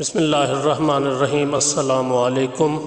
بسم اللہ الرحمن الرحیم۔ السلام علیکم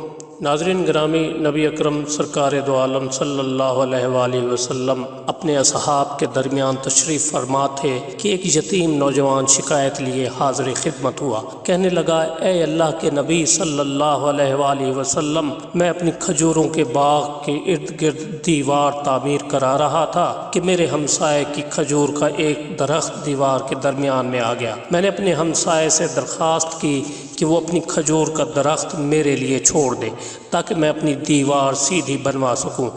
ناظرین گرامی، نبی اکرم سرکار دو عالم صلی اللہ علیہ وآلہ وسلم اپنے اصحاب کے درمیان تشریف فرما تھے کہ ایک یتیم نوجوان شکایت لیے حاضر خدمت ہوا۔ کہنے لگا، اے اللہ کے نبی صلی اللہ علیہ وآلہ وسلم، میں اپنی کھجوروں کے باغ کے ارد گرد دیوار تعمیر کرا رہا تھا کہ میرے ہمسائے کی کھجور کا ایک درخت دیوار کے درمیان میں آ گیا۔ میں نے اپنے ہمسائے سے درخواست کی کہ وہ اپنی کھجور کا درخت میرے لیے چھوڑ دے تاکہ میں اپنی دیوار سیدھی بنوا سکوں۔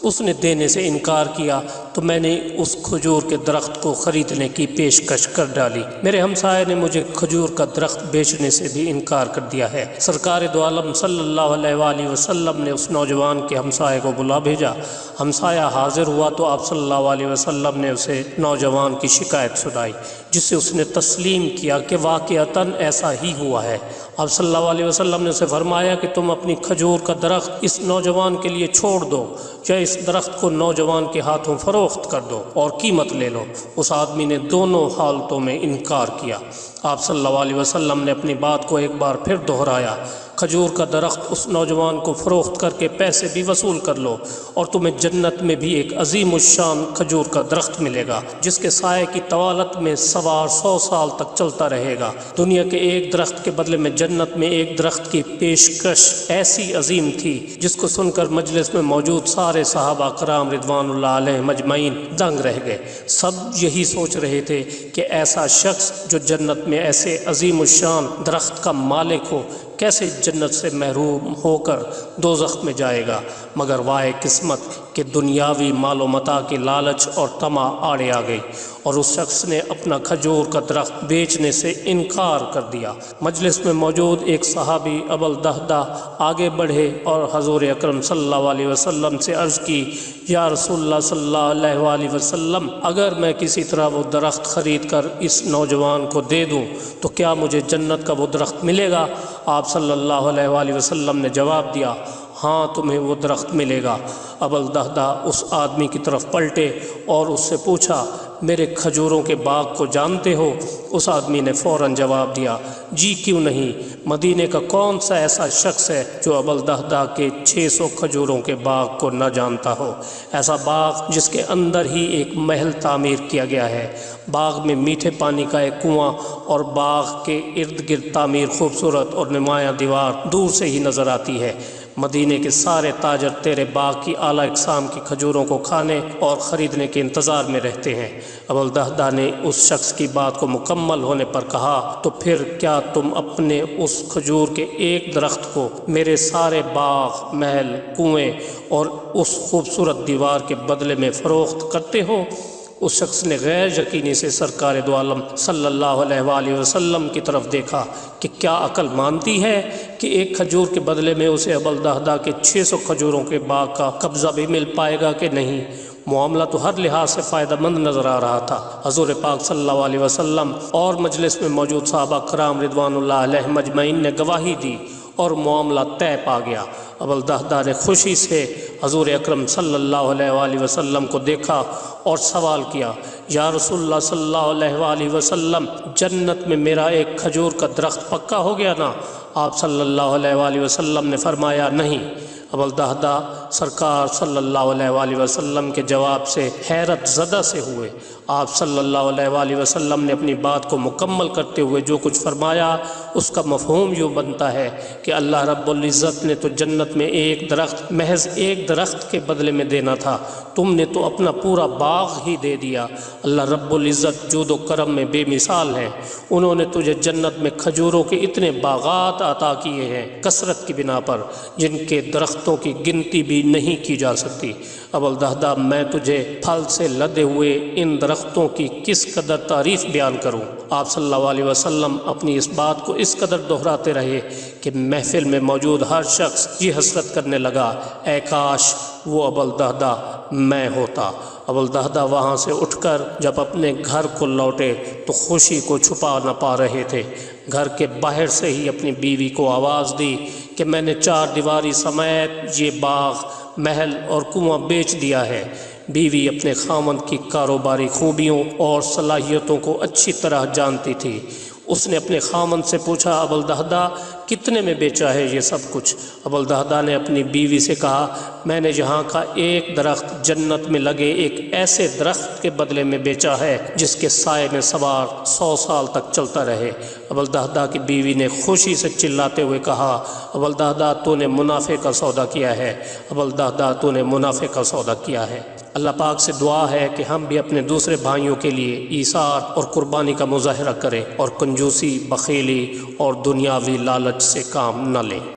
اس نے دینے سے انکار کیا تو میں نے اس کھجور کے درخت کو خریدنے کی پیشکش کر ڈالی۔ میرے ہمسائے نے مجھے کھجور کا درخت بیچنے سے بھی انکار کر دیا ہے۔ سرکار دو عالم صلی اللہ علیہ وآلہ وسلم نے اس نوجوان کے ہمسائے کو بلا بھیجا۔ ہمسایہ حاضر ہوا تو آپ صلی اللہ علیہ وسلم نے اسے نوجوان کی شکایت سنائی، جس سے اس نے تسلیم کیا کہ واقعتاً ایسا ہی ہوا ہے۔ آپ صلی اللہ علیہ وسلم نے اسے فرمایا کہ تم اپنی کھجور کا درخت اس نوجوان کے لیے چھوڑ دو یا اس درخت کو نوجوان کے ہاتھوں فروخت کر دو اور قیمت لے لو۔ اس آدمی نے دونوں حالتوں میں انکار کیا۔ آپ صلی اللہ علیہ وسلم نے اپنی بات کو ایک بار پھر دہرایا، کھجور کا درخت اس نوجوان کو فروخت کر کے پیسے بھی وصول کر لو اور تمہیں جنت میں بھی ایک عظیم الشان کھجور کا درخت ملے گا جس کے سائے کی طوالت میں سوار 100 سال تک چلتا رہے گا۔ دنیا کے ایک درخت کے بدلے میں جنت میں ایک درخت کی پیشکش ایسی عظیم تھی جس کو سن کر مجلس میں موجود سارے صحابہ کرام رضوان اللہ علیہم اجمعین دنگ رہ گئے۔ سب یہی سوچ رہے تھے کہ ایسا شخص جو جنت میں ایسے عظیم الشان درخت کا مالک ہو کیسے جنت سے محروم ہو کر دوزخ میں جائے گا، مگر وائے قسمت کہ دنیاوی مال و متاع کی لالچ اور طمع آڑے آ گئی اور اس شخص نے اپنا کھجور کا درخت بیچنے سے انکار کر دیا۔ مجلس میں موجود ایک صحابی ابو الدہدہ آگے بڑھے اور حضور اکرم صلی اللہ علیہ وسلم سے عرض کی، یا رسول اللہ صلی اللہ علیہ وآلہ وسلم، اگر میں کسی طرح وہ درخت خرید کر اس نوجوان کو دے دوں تو کیا مجھے جنت کا وہ درخت ملے گا؟ آپ صلی اللہ علیہ وآلہ وسلم نے جواب دیا، ہاں تمہیں وہ درخت ملے گا۔ ابو الدہدہ اس آدمی کی طرف پلٹے اور اس سے پوچھا، میرے کھجوروں کے باغ کو جانتے ہو؟ اس آدمی نے فوراً جواب دیا، جی کیوں نہیں، مدینے کا کون سا ایسا شخص ہے جو ابو الدہدہ کے 600 کھجوروں کے باغ کو نہ جانتا ہو؟ ایسا باغ جس کے اندر ہی ایک محل تعمیر کیا گیا ہے، باغ میں میٹھے پانی کا ایک کنواں اور باغ کے ارد گرد تعمیر خوبصورت اور نمایاں دیوار دور سے ہی نظر آتی ہے۔ مدینے کے سارے تاجر تیرے باغ کی اعلیٰ اقسام کی کھجوروں کو کھانے اور خریدنے کے انتظار میں رہتے ہیں۔ ابو الدہدہ نے اس شخص کی بات کو مکمل ہونے پر کہا، تو پھر کیا تم اپنے اس کھجور کے ایک درخت کو میرے سارے باغ، محل، کنویں اور اس خوبصورت دیوار کے بدلے میں فروخت کرتے ہو؟ اس شخص نے غیر یقینی سے سرکار دو عالم صلی اللہ علیہ وآلہ وسلم کی طرف دیکھا کہ کیا عقل مانتی ہے کہ ایک کھجور کے بدلے میں اسے ابو الدہدہ کے 600 کھجوروں کے باغ کا قبضہ بھی مل پائے گا کہ نہیں؟ معاملہ تو ہر لحاظ سے فائدہ مند نظر آ رہا تھا۔ حضور پاک صلی اللہ علیہ وسلم اور مجلس میں موجود صحابہ کرام رضوان اللہ علیہم اجمعین نے گواہی دی اور معاملہ طے پا گیا۔ ابو الدہدہ نے خوشی سے حضور اکرم صلی اللہ علیہ وآلہ وسلم کو دیکھا اور سوال کیا، یا رسول اللہ صلی اللہ علیہ وآلہ وسلم، جنت میں میرا ایک کھجور کا درخت پکا ہو گیا نا؟ آپ صلی اللہ علیہ وآلہ وسلم نے فرمایا، نہیں۔ ابو الدہدہ سرکار صلی اللہ علیہ وآلہ وسلم کے جواب سے حیرت زدہ سے ہوئے۔ آپ صلی اللہ علیہ وآلہ وسلم نے اپنی بات کو مکمل کرتے ہوئے جو کچھ فرمایا اس کا مفہوم یوں بنتا ہے کہ اللہ رب العزت نے تو جنت میں ایک درخت، محض ایک درخت کے بدلے میں دینا تھا، تم نے تو اپنا پورا باغ ہی دے دیا۔ اللہ رب العزت جود و کرم میں بے مثال ہے، انہوں نے تجھے جنت میں کھجوروں کے اتنے باغات عطا کیے ہیں کثرت کی بنا پر جن کے درختوں کی گنتی بھی نہیں کی جا سکتی۔ ابو الدہدہ، میں تجھے پھل سے لدے ہوئے ان درختوں کی کس قدر تعریف بیان کروں؟ آپ صلی اللہ علیہ وسلم اپنی اس بات کو اس قدر دہراتے رہے کہ محفل میں موجود ہر شخص یہ حسرت کرنے لگا، اے کاش وہ ابو الدہدہ میں ہوتا۔ ابو الدہدہ وہاں سے اٹھ کر جب اپنے گھر کو لوٹے تو خوشی کو چھپا نہ پا رہے تھے۔ گھر کے باہر سے ہی اپنی بیوی کو آواز دی کہ میں نے 4 دیواری سمیت یہ باغ، محل اور کنواں بیچ دیا ہے۔ بیوی اپنے خاوند کی کاروباری خوبیوں اور صلاحیتوں کو اچھی طرح جانتی تھی۔ اس نے اپنے خامند سے پوچھا، ابوالدہداء کتنے میں بیچا ہے یہ سب کچھ؟ ابوالدہداء نے اپنی بیوی سے کہا، میں نے یہاں کا ایک درخت جنت میں لگے ایک ایسے درخت کے بدلے میں بیچا ہے جس کے سائے میں سوار 100 سال تک چلتا رہے۔ ابوالدہداء کی بیوی نے خوشی سے چلاتے ہوئے کہا، ابوالدہداء تو نے منافع کا سودا کیا ہے، ابوالدہداء تو نے منافع کا سودا کیا ہے۔ اللہ پاک سے دعا ہے کہ ہم بھی اپنے دوسرے بھائیوں کے لیے ایثار اور قربانی کا مظاہرہ کریں اور کنجوسی، بخیلی اور دنیاوی لالچ سے کام نہ لیں۔